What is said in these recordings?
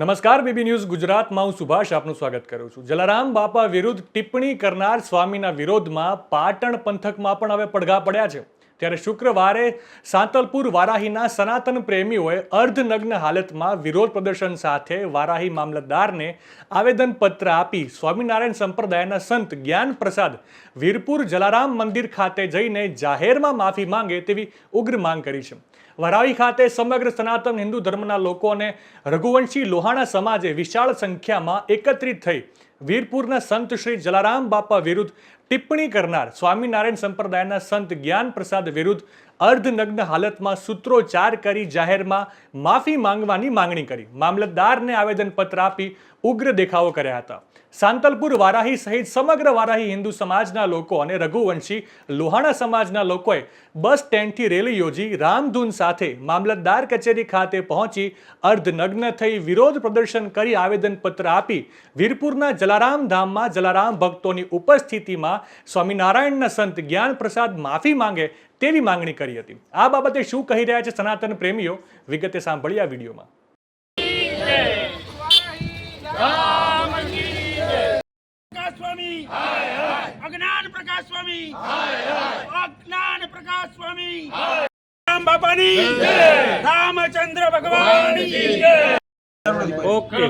નમસ્કાર BB news ગુજરાતમાં હું સુભાષ આપનું સ્વાગત કરું છું। જલારામ બાપા વિરુદ્ધ ટિપ્પણી કરનાર સ્વામીના વિરોધમાં પાટણ પંથકમાં પણ હવે પડઘા પડ્યા છે। ત્યારે શુક્રવારે સાંતલપુર વારાહીના સનાતન પ્રેમીઓએ અર્ધનગ્ન હાલતમાં વિરોધ પ્રદર્શન સાથે વારાહી મામલતદારને આવેદનપત્ર આપી સ્વામિનારાયણ સંપ્રદાયના સંત જ્ઞાન પ્રસાદ વીરપુર જલારામ મંદિર ખાતે જઈને જાહેરમાં માફી માંગે તેવી ઉગ્ર માંગ કરી છે। વરાવી ખાતે સમગ્ર સનાતન હિન્દુ ધર્મના લોકો અને રઘુવંશી લોહાણા સમાજે વિશાળ સંખ્યામાં એકત્રિત થઈ વીરપુરના સંત શ્રી જલારામ બાપા વિરુદ્ધ ટિપ્પણી કરનાર સ્વામિનારાયણ સંપ્રદાયના સંત જ્ઞાન પ્રસાદ વિરુદ્ધ અર્ધનગ્ન હાલતમાં સૂત્રોચ્ચાર કરી જાહેરમાં માફી માંગવાની માંગણી કરી મામલતદારને આવેદનપત્ર આપી ઉગ્ર દેખાવો કર્યા હતા। સાંતલપુર વારાહી સહિત સમગ્ર વારાહી હિન્દુ સમાજના લોકો અને રઘુવંશી લોહાણા સમાજના લોકોએ બસ સ્ટેન્ડથી રેલી યોજી રામધૂન સાથે મામલતદાર કચેરી ખાતે પહોંચી અર્ધનગ્ન થઈ વિરોધ પ્રદર્શન કરી આવેદનપત્ર આપી વીરપુરના જલારામ ધામમાં જલારામ ભક્તોની ઉપસ્થિતિમાં સ્વામિનારાયણના સંત જ્ઞાન પ્રસાદ માફી માંગે તેવી માંગણી કરી હતી। આ બાબતે શું કહી રહ્યા છે સનાતન પ્રેમીઓ, વિગતે સાંભળી આ વિડીયોમાં। अज्ञान प्रकाश स्वामी अज्ञान प्रकाश स्वामी राम बापानी रामचंद्र भगवान ओके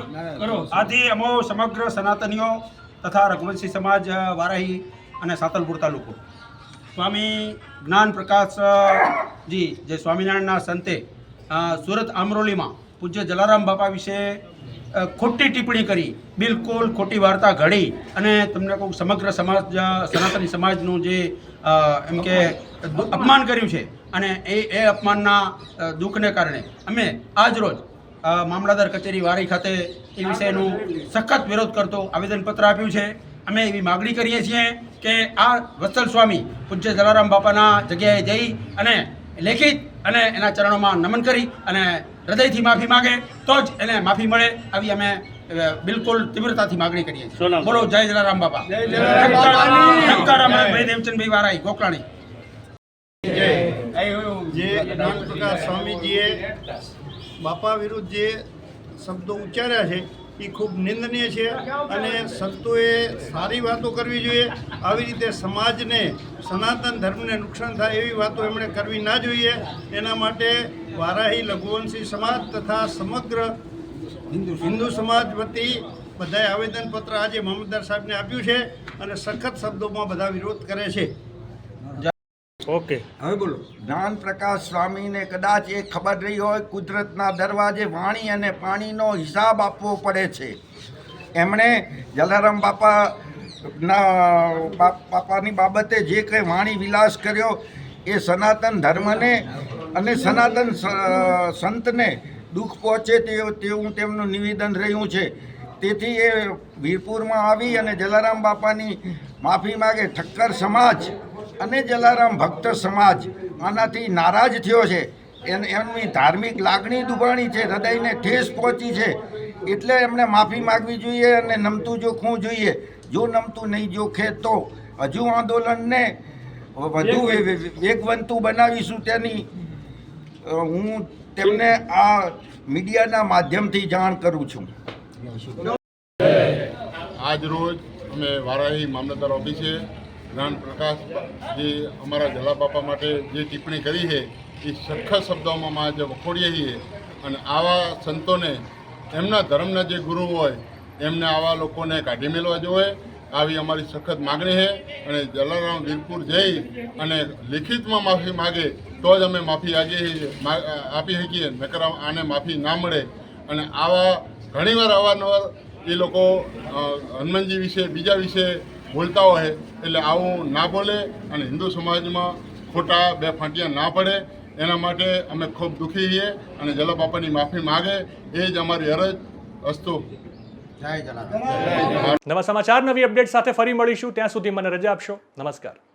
आदि अमो समग्र सनातनियों तथा रघुवंशी समाज वाराही અને સાતલપુર તાલુકો સ્વામી જ્ઞાન પ્રકાશ જી જે સ્વામિનારાયણના સંતે સુરત આમરોલીમાં પૂજ્ય જલારામ બાપા વિશે ખોટી ટિપ્પણી કરી, બિલકુલ ખોટી વાર્તા ઘડી અને તમને કહું સમગ્ર સમાજ સનાતની સમાજનું જે એમ કે અપમાન કર્યું છે અને એ અપમાનના દુઃખને કારણે અમે આજ રોજ મામલતદાર કચેરી વારી ખાતે એ વિષયનું સખત વિરોધ કરતો આવેદનપત્ર આપ્યું છે। અમે એવી માગણી કરીએ છીએ કે આ વત્સલ સ્વામી પૂજ્ય જલારામ બાપાના જગ્યાએ જઈ અને લેખિત અને એના ચરણોમાં નમન કરી અને હૃદયથી માફી માગે તો જ એને માફી મળે, આવી અમે બિલકુલ તીવ્રતાથી માગણી કરીએ છીએ। બોલો જય જલારામ બાપા, ભાઈ દેવચંદભાઈ વારાઈ ગોકલાણી। જે જ્ઞાન પ્રકાશ સ્વામીજીએ બાપા વિરુદ્ધ જે શબ્દો ઉચ્ચાર્યા છે એ ખૂબ નિંદનીય છે અને સંતોએ સારી વાતો કરવી જોઈએ। આવી રીતે સમાજને સનાતન ધર્મને નુકસાન થાય એવી વાતો એમણે કરવી ના જોઈએ। એના માટે વારાહી લઘુવંશી સમાજ તથા સમગ્ર હિન્દુ સમાજ વતી બધાએ આવેદનપત્ર આજે મામલતદાર સાહેબને આપ્યું છે અને સખત શબ્દોમાં બધા વિરોધ કરે છે। ઓકે હવે બોલો। જ્ઞાન પ્રકાશ સ્વામીને કદાચ એ ખબર રહી હોય કુદરતના દરવાજે વાણી અને પાણીનો હિસાબ આપવો પડે છે। એમણે જલારામ બાપાની બાબતે જે કંઈ વાણી વિલાસ કર્યો એ સનાતન ધર્મને અને સનાતન સંતને દુઃખ પહોંચે તેવું તેમનું નિવેદન રહ્યું છે। તેથી એ વીરપુરમાં આવી અને જલારામ બાપાની માફી માગે। ઠક્કર સમાજ અને જલારામ ભક્ત સમાજ આનાથી નારાજ થયો છે। એમની ધાર્મિક લાગણી દુભાણી છે, હૃદયને ઠેસ પહોંચી છે, એટલે એમણે માફી માગવી જોઈએ અને નમતું જોખવું જોઈએ। જો નમતું નહીં જોખે તો હજુ આંદોલનને વધુ વેગવંતું બનાવીશું તેની હું તેમને આ મીડિયાના માધ્યમથી જાણ કરું છું। આજ રોજ અમે વારાહી મામલતદાર ઓફિસે જ્ઞાન પ્રકાશ જે અમારા જલા બાપા માટે જે ટિપ્પણી કરી છે એ સખત શબ્દોમાં આજે વખોડીએ છીએ અને આવા સંતોને એમના ધર્મના જે ગુરુ હોય એમને આવા લોકોને કાઢી મેળવા જોઈએ, આવી અમારી સખત માગણી છે। અને જલારામ વીરપુર જઈ અને લિખિતમાં માફી માગે તો જ અમે માફી આપી શકીએ, નકર આને માફી ના મળે। અને આવા ઘણીવાર અવારનવાર એ લોકો હનુમાનજી વિશે બીજા વિશે બોલતા હોય એટલે આવું ના બોલે અને હિન્દુ સમાજમાં ખોટા બે ફાંટિયા ના પડે એના માટે અમે ખૂબ દુઃખી છીએ અને જલા બાપાની માફી માગે એ જ અમારી અરજ અસ્તુ। નવા સમાચાર નવી અપડેટ સાથે ફરી મળીશું, ત્યાં સુધી મને રજા આપશો। નમસ્કાર।